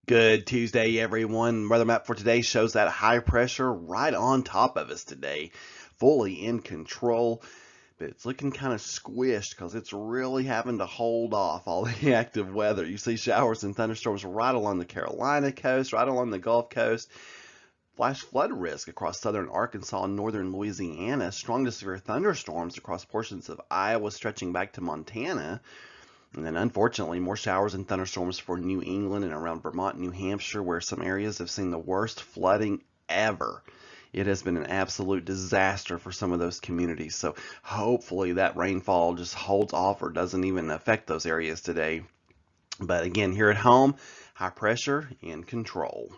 Good Tuesday, everyone. Weather map for today shows that high pressure right on top of us today, fully in control. But it's looking kind of squished because it's really having to hold off all the active weather. You see showers and thunderstorms right along the Carolina coast, right along the Gulf Coast. Flash flood risk across southern Arkansas and northern Louisiana. Strong to severe thunderstorms across portions of Iowa stretching back to Montana. And then, unfortunately, more showers and thunderstorms for New England and around Vermont, New Hampshire, where some areas have seen the worst flooding ever. It has been an absolute disaster for some of those communities. So hopefully that rainfall just holds off or doesn't even affect those areas today. But again, here at home, high pressure in control.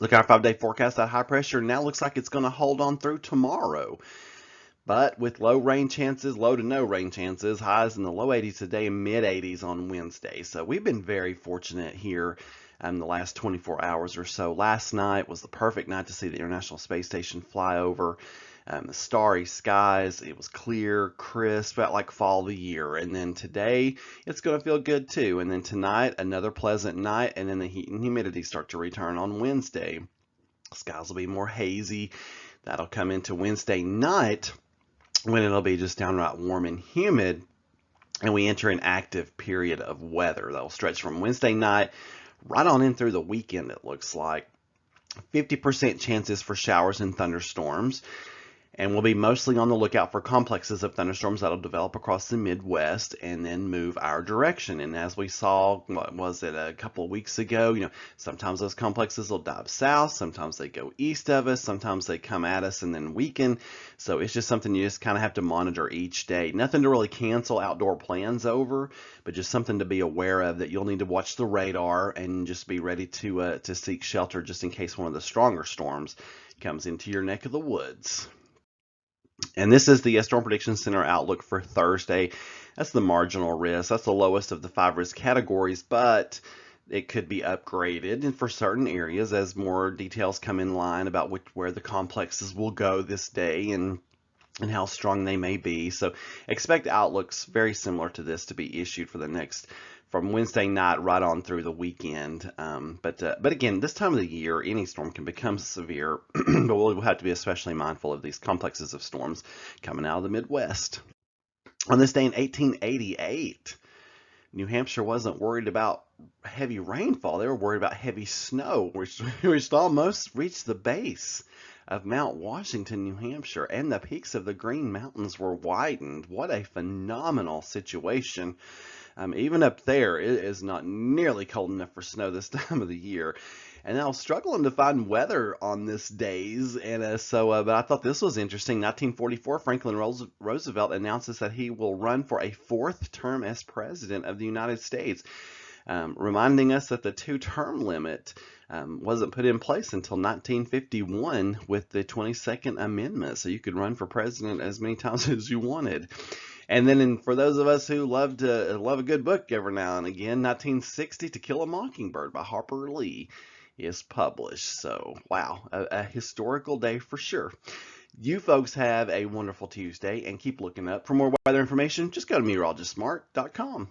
Look at our 5-day forecast. That high pressure now looks like it's going to hold on through tomorrow. But with low rain chances, low to no rain chances, highs in the low 80s today and mid 80s on Wednesday. So we've been very fortunate here the last 24 hours or so. Last night was the perfect night to see the International Space Station fly over. The starry skies, it was clear, crisp, felt like fall of the year. And then today, it's going to feel good too. And then tonight, another pleasant night, and then the heat and humidity start to return on Wednesday. Skies will be more hazy. That'll come into Wednesday night, when it'll be just downright warm and humid, and we enter an active period of weather that'll stretch from Wednesday night right on in through the weekend. It looks like 50% chances for showers and thunderstorms, and we'll be mostly on the lookout for complexes of thunderstorms that'll develop across the Midwest and then move our direction. And as we saw, what was it, a couple of weeks ago, sometimes those complexes will dive south, sometimes they go east of us, sometimes they come at us and then weaken. So it's just something you just kind of have to monitor each day. Nothing to really cancel outdoor plans over, but just something to be aware of, that you'll need to watch the radar and just be ready to seek shelter just in case one of the stronger storms comes into your neck of the woods. And this is the Storm Prediction Center outlook for Thursday. That's the marginal risk. That's the lowest of the 5 risk categories, but it could be upgraded and for certain areas as more details come in line about where the complexes will go this day and how strong they may be. So expect outlooks very similar to this to be issued for the next, from Wednesday night right on through the weekend. But again, this time of the year, any storm can become severe, but we'll have to be especially mindful of these complexes of storms coming out of the Midwest. On this day in 1888, New Hampshire wasn't worried about heavy rainfall. They were worried about heavy snow, which almost reached the base of Mount Washington, New Hampshire, and the peaks of the Green Mountains were widened. What a phenomenal situation. Even up there, it is not nearly cold enough for snow this time of the year. And I was struggling to find weather on this days, and but I thought this was interesting. 1944, Franklin Roosevelt announces that he will run for a 4th term as president of the United States, reminding us that the 2-term limit wasn't put in place until 1951 with the 22nd Amendment, so you could run for president as many times as you wanted. And then for those of us who love a good book every now and again, 1960, To Kill a Mockingbird by Harper Lee is published. So, wow, a historical day for sure. You folks have a wonderful Tuesday, and keep looking up. For more weather information, just go to meteorologistsmart.com.